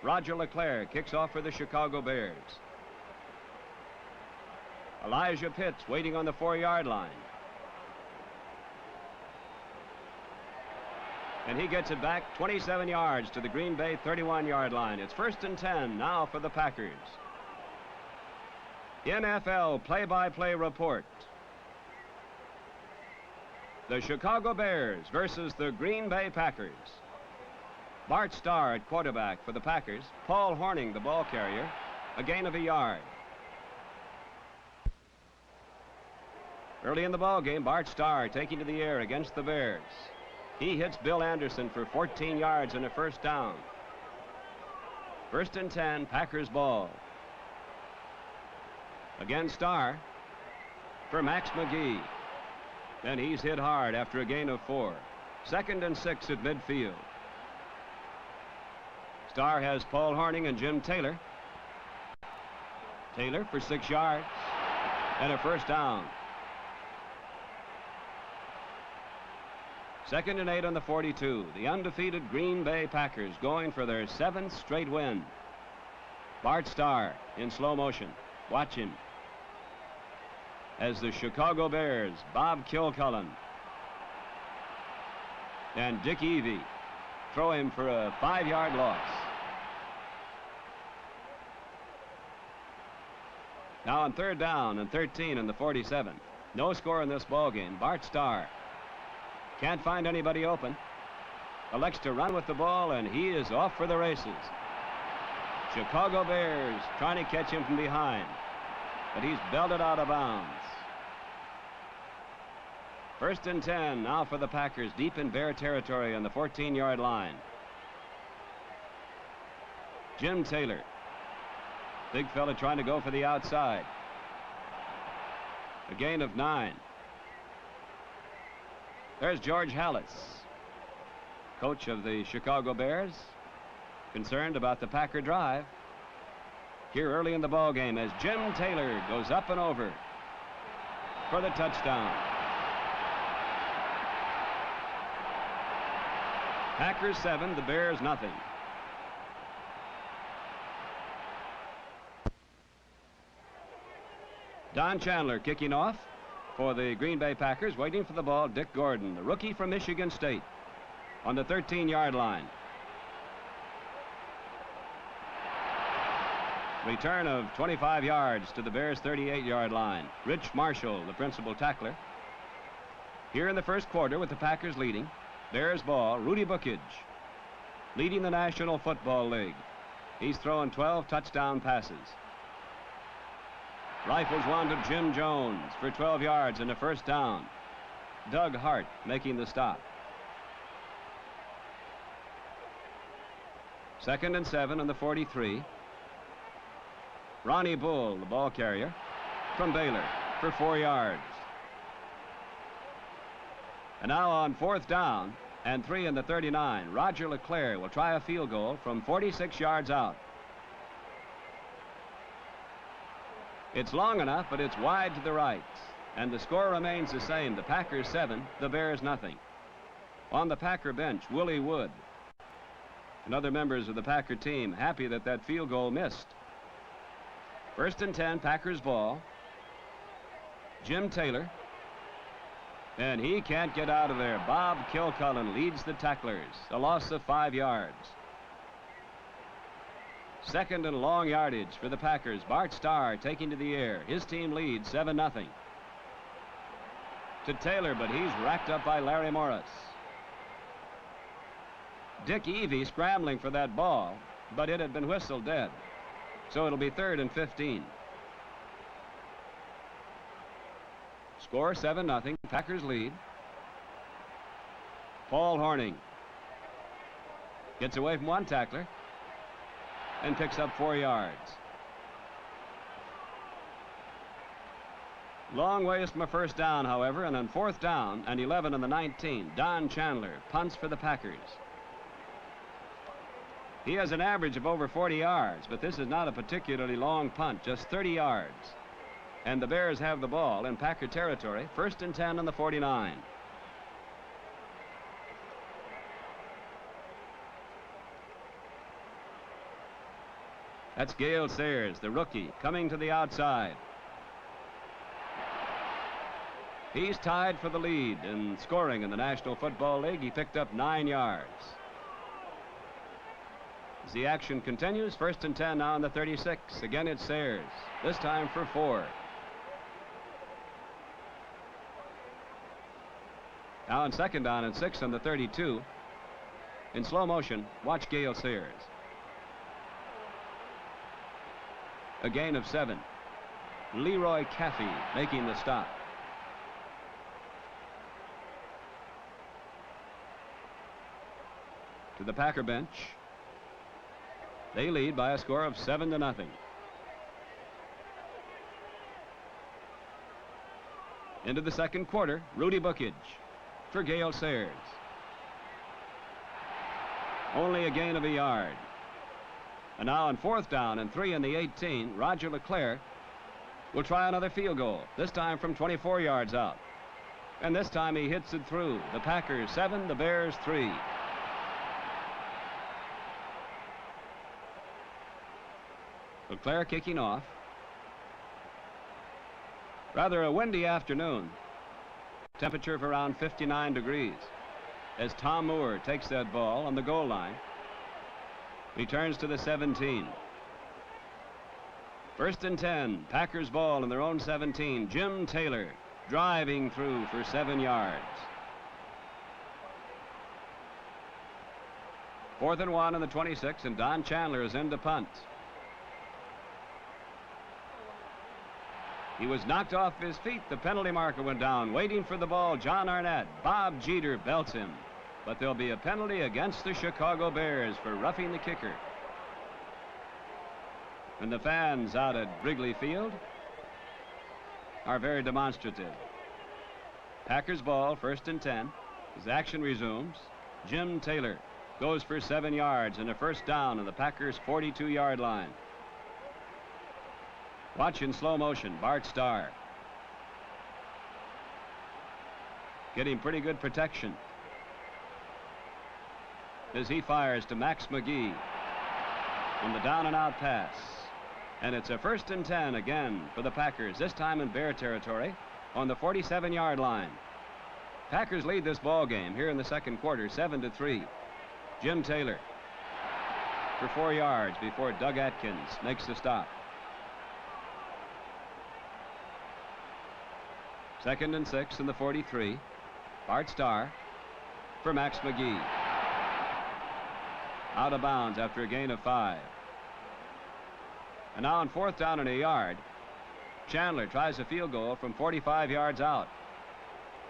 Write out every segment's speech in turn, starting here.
Roger LeClaire kicks off for the Chicago Bears. Elijah Pitts waiting on the 4-yard line. And he gets it back 27 yards to the Green Bay 31-yard line. It's 1st and 10 now for the Packers. NFL play-by-play report. The Chicago Bears versus the Green Bay Packers. Bart Starr at quarterback for the Packers. Paul Hornung, the ball carrier. A gain of a yard. Early in the ball game, Bart Starr taking to the air against the Bears. He hits Bill Anderson for 14 yards and a 1st down. 1st and 10, Packers ball. Again, Starr for Max McGee. And he's hit hard after a gain of 4. 2nd and 6 at midfield. Starr has Paul Hornung and Jim Taylor. Taylor for 6 yards and a 1st down. 2nd and 8 on the 42. The undefeated Green Bay Packers going for their 7th straight win. Bart Starr in slow motion. Watch him. As the Chicago Bears, Bob Kilcullen and Dick Evey throw him for a 5-yard loss. Now on 3rd down and 13 in the 47. No score in this ball game. Bart Starr can't find anybody open. Elects to run with the ball, and he is off for the races. Chicago Bears trying to catch him from behind, but he's belted out of bounds. 1st and 10 now for the Packers, deep in Bear territory on the 14-yard line. Jim Taylor, big fella trying to go for the outside. A gain of 9. There's George Halas, coach of the Chicago Bears, concerned about the Packer drive. Here early in the ball game as Jim Taylor goes up and over for the touchdown. Packers 7, the Bears nothing. Don Chandler kicking off for the Green Bay Packers. Waiting for the ball, Dick Gordon, the rookie from Michigan State, on the 13-yard line. Return of 25 yards to the Bears' 38-yard line. Rich Marshall, the principal tackler. Here in the first quarter with the Packers leading. Bears ball, Rudy Bookage, leading the National Football League. He's thrown 12 touchdown passes. Rifles one to Jim Jones for 12 yards and a 1st down. Doug Hart making the stop. 2nd and 7 on the 43. Ronnie Bull, the ball carrier, from Baylor for 4 yards. And now on 4th down and 3 in the 39, Roger LeClaire will try a field goal from 46 yards out. It's long enough, but it's wide to the right. And the score remains the same. The Packers 7, the Bears nothing. On the Packer bench, Willie Wood and other members of the Packer team happy that that field goal missed. 1st and 10, Packers ball. Jim Taylor. And he can't get out of there. Bob Kilcullen leads the tacklers. A loss of 5 yards. 2nd and long yardage for the Packers. Bart Starr taking to the air. His team leads 7-0. To Taylor, but he's racked up by Larry Morris. Dick Evey scrambling for that ball, but it had been whistled dead. So it'll be 3rd and 15. Score 7-0. Packers lead. Paul Hornung gets away from one tackler and picks up 4 yards. Long ways from a 1st down, however, and on 4th down and 11 on the 19, Don Chandler punts for the Packers. He has an average of over 40 yards, but this is not a particularly long punt, just 30 yards. And the Bears have the ball in Packer territory, 1st and 10 on the 49. That's Gale Sayers, the rookie, coming to the outside. He's tied for the lead in scoring in the National Football League. He picked up 9 yards. As the action continues, 1st and 10 now on the 36. Again, it's Sayers, this time for 4. Now on 2nd down and 6 on the 32. In slow motion, watch Gale Sayers. A gain of 7. Leroy Caffey making the stop. To the Packer bench. They lead by a score of 7-0. Into the second quarter, Rudy Bookage for Gale Sayers. Only a gain of a yard. And now on 4th down and 3 in the 18, Roger LeClaire will try another field goal, this time from 24 yards out. And this time he hits it through. The Packers 7, the Bears 3. LeClaire kicking off. Rather a windy afternoon. Temperature of around 59 degrees. As Tom Moore takes that ball on the goal line. Returns to the 17. 1st and 10. Packers ball in their own 17. Jim Taylor driving through for 7 yards. 4th and 1 on the 26, and Don Chandler is in to punt. He was knocked off his feet. The penalty marker went down. Waiting for the ball, John Arnett. Bob Jeter belts him. But there'll be a penalty against the Chicago Bears for roughing the kicker. And the fans out at Wrigley Field are very demonstrative. Packers ball, 1st and 10. As action resumes, Jim Taylor goes for 7 yards and a 1st down on the Packers' 42-yard line. Watch in slow motion, Bart Starr. Getting pretty good protection as he fires to Max McGee on the down and out pass. And it's a 1st and 10 again for the Packers, this time in Bear territory on the 47-yard line. Packers lead this ball game here in the second quarter, 7-3. Jim Taylor for 4 yards before Doug Atkins makes the stop. 2nd and 6 in the 43. Bart Starr for Max McGee. Out of bounds after a gain of 5. And now on 4th down and a yard, Chandler tries a field goal from 45 yards out.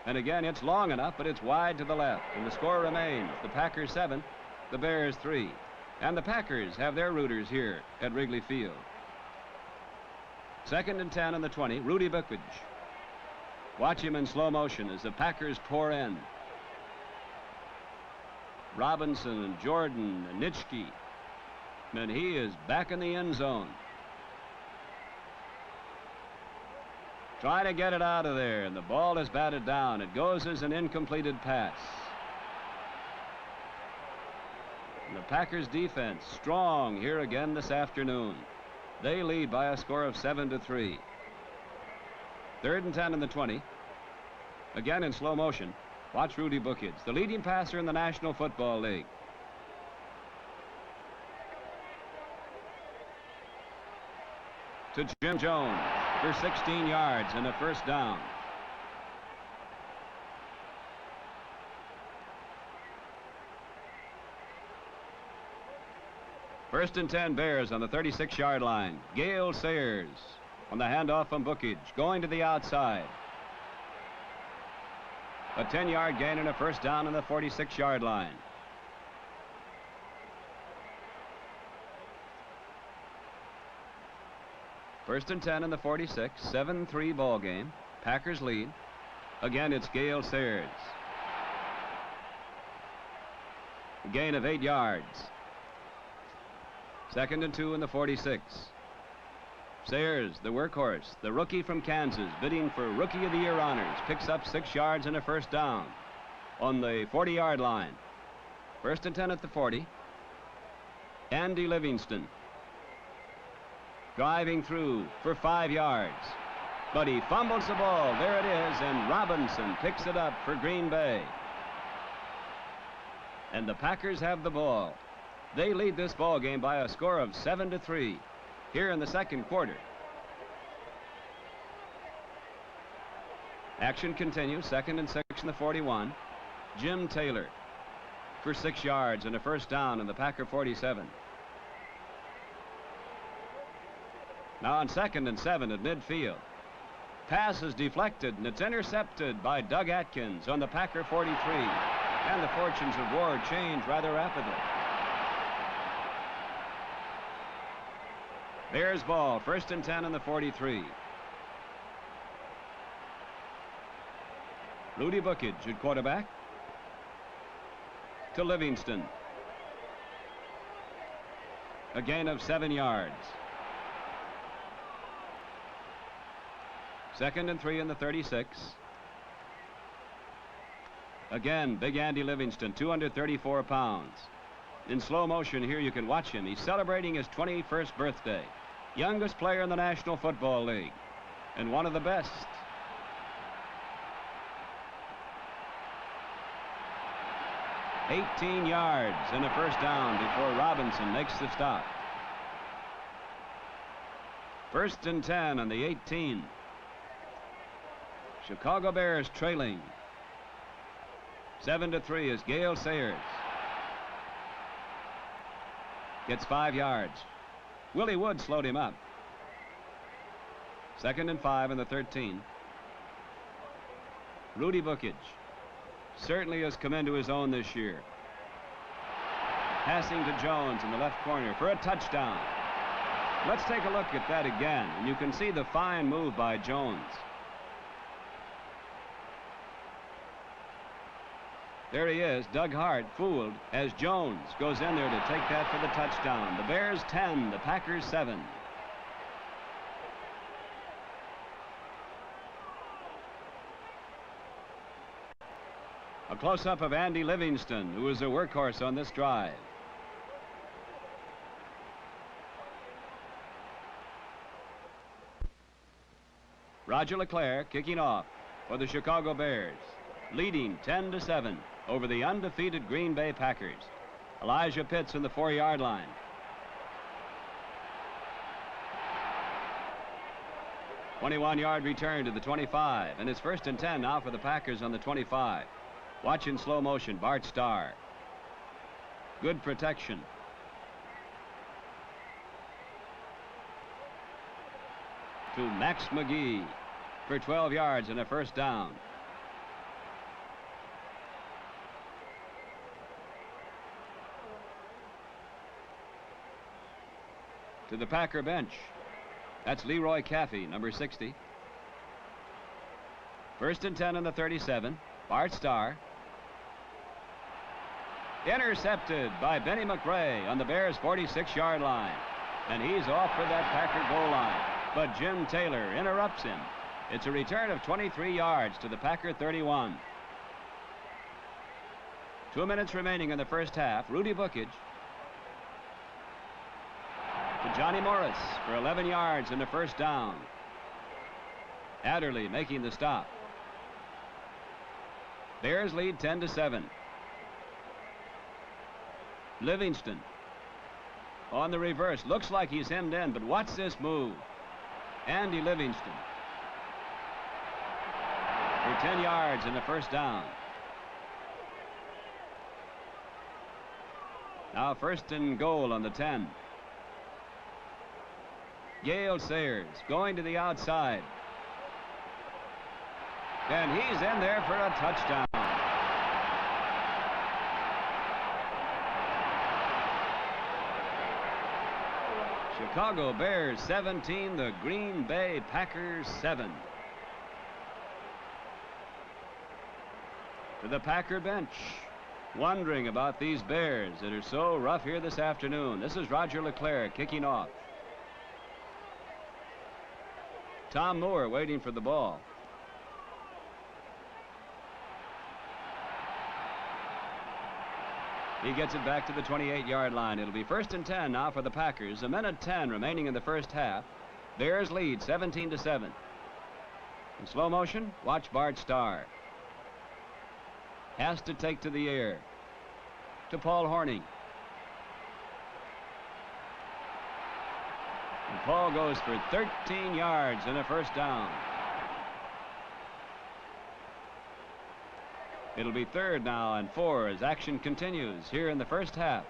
And again, it's long enough, but it's wide to the left. And the score remains the Packers 7, the Bears 3. And the Packers have their rooters here at Wrigley Field. 2nd and 10 on the 20, Rudy Bookage. Watch him in slow motion as the Packers pour in. Robinson and Jordan and Nitschke. And he is back in the end zone. Trying to get it out of there, and the ball is batted down. It goes as an incompleted pass. And the Packers defense strong here again this afternoon. They lead by a score of 7-3. 3rd and 10 in the 20. Again in slow motion. Watch Rudy Bookage, the leading passer in the National Football League. To Jim Jones for 16 yards and a 1st down. First and 10 Bears on the 36-yard line. Gale Sayers on the handoff from Bookage, going to the outside. A 10-yard gain and a 1st down on the 46-yard line. First and 10 in the 46, 7-3 ball game. Packers lead. Again, it's Gale Sayers. A gain of 8 yards. 2nd and 2 in the 46. Sayers, the workhorse, the rookie from Kansas, bidding for Rookie of the Year honors, picks up 6 yards and a 1st down on the 40-yard line. 1st and 10 at the 40. Andy Livingston driving through for 5 yards. But he fumbles the ball. There it is, and Robinson picks it up for Green Bay. And the Packers have the ball. They lead this ball game by a score of 7-3 here in the second quarter. Action continues. 2nd and 6 in the 41. Jim Taylor for 6 yards and a first down in the Packer 47. Now on 2nd and 7 at midfield. Pass is deflected and it's intercepted by Doug Atkins on the Packer 43. And the fortunes of war change rather rapidly. Bears ball, 1st and 10 in the 43. Rudy Bookage at quarterback. To Livingston. A gain of 7 yards. 2nd and 3 in the 36. Again, big Andy Livingston, 234 pounds. In slow motion here, you can watch him. He's celebrating his 21st birthday. Youngest player in the National Football League. And one of the best. "18 yards and a first down before Robinson makes the stop. 1st and 10 on the 18. Chicago Bears trailing 7-3 as Gale Sayers gets 5 yards. Willie Wood slowed him up. 2nd and 5 in the 13. Rudy Bookage certainly has come into his own this year. Passing to Jones in the left corner for a touchdown. Let's take a look at that again, and you can see the fine move by Jones. There he is, Doug Hart, fooled, as Jones goes in there to take that for the touchdown. The Bears 10, the Packers 7. A close-up of Andy Livingston, who is a workhorse on this drive. Roger LeClaire kicking off for the Chicago Bears, leading 10-7 over the undefeated Green Bay Packers. Elijah Pitts in the 4-yard line. "21-yard return to the 25, and it's 1st and 10 now for the Packers on the 25. Watch in slow motion, Bart Starr. Good protection. To Max McGee for 12 yards and a first down. To the Packer bench. That's Leroy Caffey, number 60. 1st and 10 in the 37. Bart Starr. Intercepted by Benny McRae on the Bears' 46-yard line. And he's off for that Packer goal line. But Jim Taylor interrupts him. It's a return of 23 yards to the Packer 31. 2 minutes remaining in the first half. Rudy Bookage to Johnny Morris for 11 yards and a first down. Adderley making the stop. Bears lead 10-7. Livingston on the reverse. Looks like he's hemmed in, but watch this move. Andy Livingston for 10 yards and a first down. Now 1st and goal on the 10. Gale Sayers going to the outside. And he's in there for a touchdown. Chicago Bears 17, the Green Bay Packers 7. To the Packer bench, wondering about these Bears that are so rough here this afternoon. This is Roger LeClaire kicking off. Tom Moore waiting for the ball. He gets it back to the 28-yard line. It'll be 1st and 10 now for the Packers. 1:10 remaining in the first half. Bears lead 17-7. In slow motion, watch Bart Starr. Has to take to the air. To Paul Hornung. And Paul goes for 13 yards and a first down. It'll be 3rd now and 4 as action continues here in the first half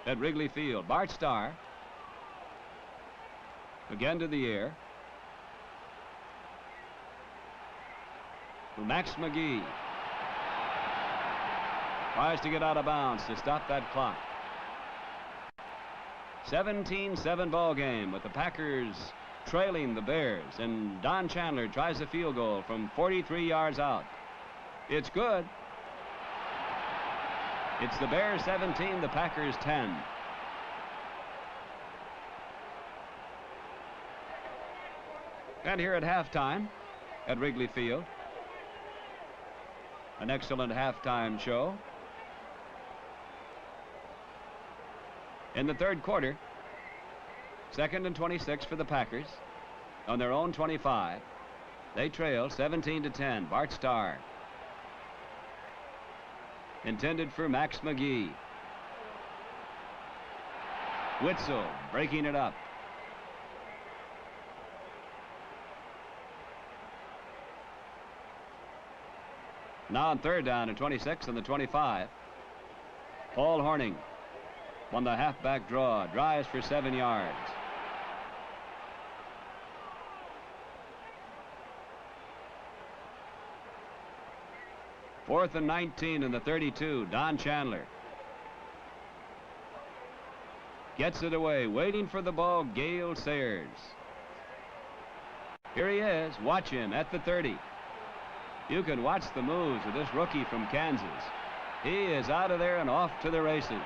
at Wrigley Field. Bart Starr. Again to the air. To Max McGee. Tries to get out of bounds to stop that clock. 17-7 ball game with the Packers trailing the Bears, and Don Chandler tries a field goal from 43 yards out. It's good. It's the Bears 17, the Packers 10. And here at halftime at Wrigley Field, an excellent halftime show. In the 3rd quarter, 2nd and 26 for the Packers on their own 25. They trail 17-10. Bart Starr. Intended for Max McGee. Witzel breaking it up. Now on 3rd down and 26 on the 25. Paul Hornung on the halfback draw, drives for 7 yards. Fourth and 19 in the 32. Don Chandler gets it away, waiting for the ball. Gale Sayers. Here he is. Watch him at the 30. You can watch the moves of this rookie from Kansas. He is out of there and off to the races.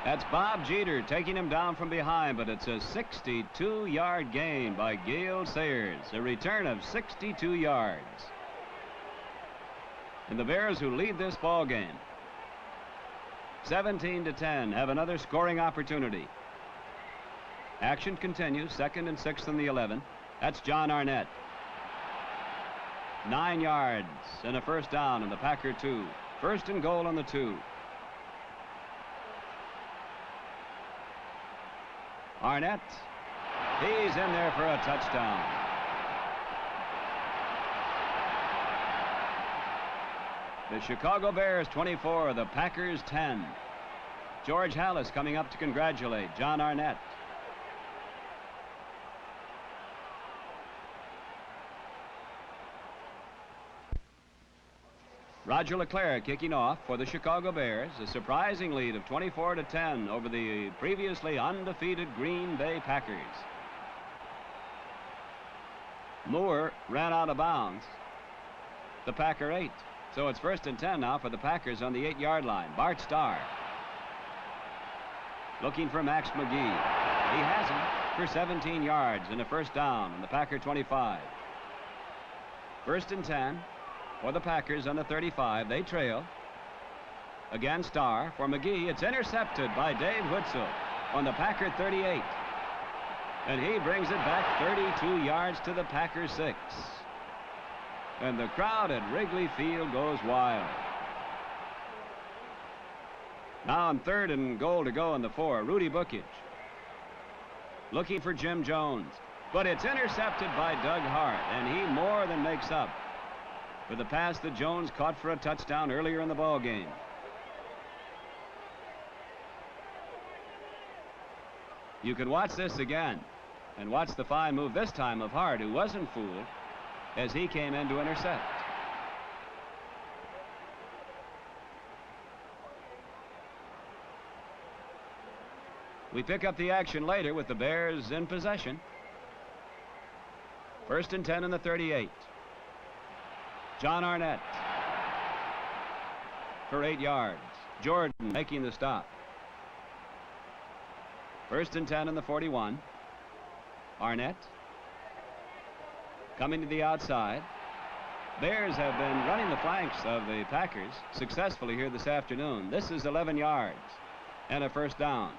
That's Bob Jeter taking him down from behind, but it's a 62-yard gain by Gale Sayers, a return of 62 yards. And the Bears, who lead this ball game 17-10, have another scoring opportunity. Action continues. 2nd and 6 on the 11. That's John Arnett. 9 yards and a first down in the Packer 2. 1st and goal on the 2. Arnett, he's in there for a touchdown. The Chicago Bears 24, the Packers 10. George Halas coming up to congratulate John Arnett. Roger LeClaire kicking off for the Chicago Bears, a surprising lead of 24-10 over the previously undefeated Green Bay Packers. Moore ran out of bounds. The Packer 8. So it's 1st and 10 now for the Packers on the 8-yard line. Bart Starr looking for Max McGee. He has him for 17 yards and a first down on the Packer 25. 1st and 10. For the Packers on the 35. They trail. Again Starr for McGee. It's intercepted by Dave Witzel on the Packer 38. And he brings it back 32 yards to the Packer 6. And the crowd at Wrigley Field goes wild. Now on 3rd and goal to go on the 4. Rudy Bookage looking for Jim Jones. But it's intercepted by Doug Hart, and he more than makes up for the pass that Jones caught for a touchdown earlier in the ball game. You can watch this again and watch the fine move this time of Hart, who wasn't fooled as he came in to intercept. We pick up the action later with the Bears in possession. 1st and 10 in the 38. John Arnett for 8 yards. Jordan making the stop. 1st and 10 in the 41. Arnett coming to the outside. Bears have been running the flanks of the Packers successfully here this afternoon. This is 11 yards and a first down.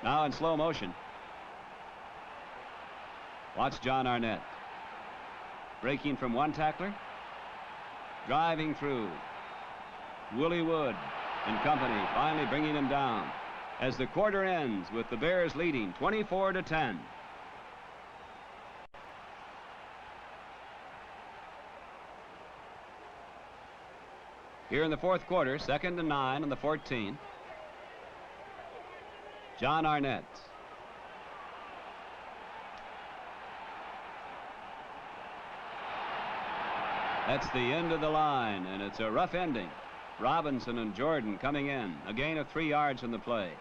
Now in slow motion. Watch John Arnett. Breaking from one tackler. Driving through. Willie Wood and company finally bringing him down as the quarter ends with the Bears leading 24-10. Here in the fourth quarter, 2nd and 9 on the 14. John Arnett. That's the end of the line, and it's a rough ending. Robinson and Jordan coming in. A gain of 3 yards in the play.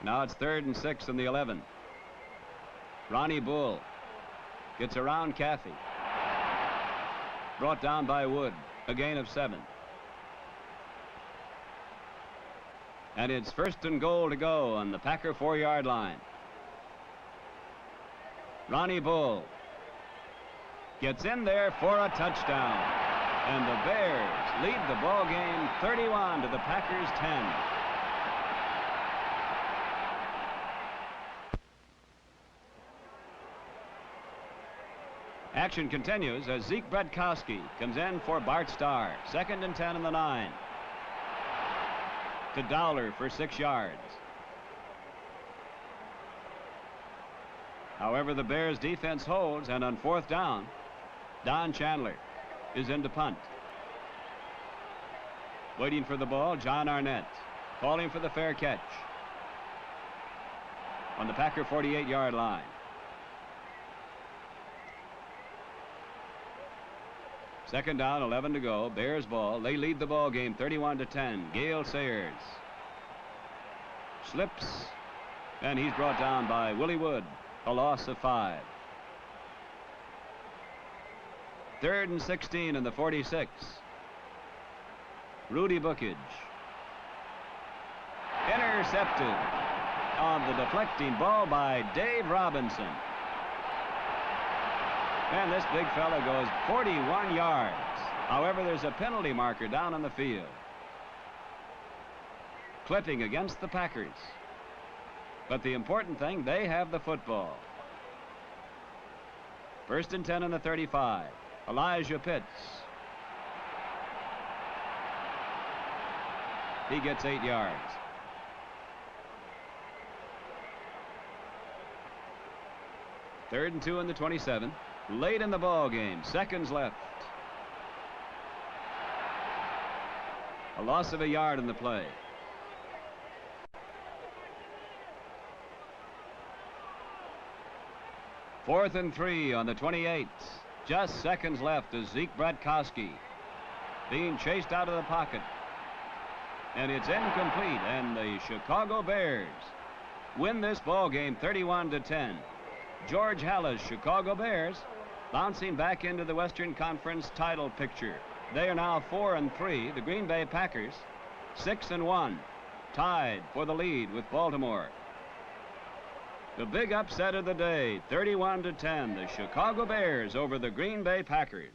Now it's 3rd and 6 on the 11. Ronnie Bull gets around Caffey. Brought down by Wood. A gain of 7. And it's 1st and goal to go on the Packer 4-yard line. Ronnie Bull gets in there for a touchdown. And the Bears lead the ball game 31 to the Packers 10. Action continues as Zeke Bradkowski comes in for Bart Starr. 2nd and 10 on the 9. To Dowler for 6 yards. However, the Bears defense holds, and on 4th down, Don Chandler is in to punt. Waiting for the ball, John Arnett. Calling for the fair catch. On the Packer 48-yard line. Second down, 11 to go. Bears ball. They lead the ball game 31-10. Gale Sayers slips, and he's brought down by Willie Wood. A loss of 5. 3rd and 16 in the 46. Rudy Bookage. Intercepted on the deflecting ball by Dave Robinson. And this big fella goes 41 yards. However, there's a penalty marker down on the field. Clipping against the Packers. But the important thing, they have the football. 1st and 10 on the 35. Elijah Pitts. He gets 8 yards. Third and 2 on the 27. Late in the ball game, seconds left. A loss of a yard in the play. 4th and 3 on the 28. Just seconds left as Zeke Bradkowski being chased out of the pocket. And it's incomplete, and the Chicago Bears win this ball game 31-10. George Halas' Chicago Bears bouncing back into the Western Conference title picture. They are now 4-3. The Green Bay Packers 6-1, tied for the lead with Baltimore. The big upset of the day, 31-10, the Chicago Bears over the Green Bay Packers.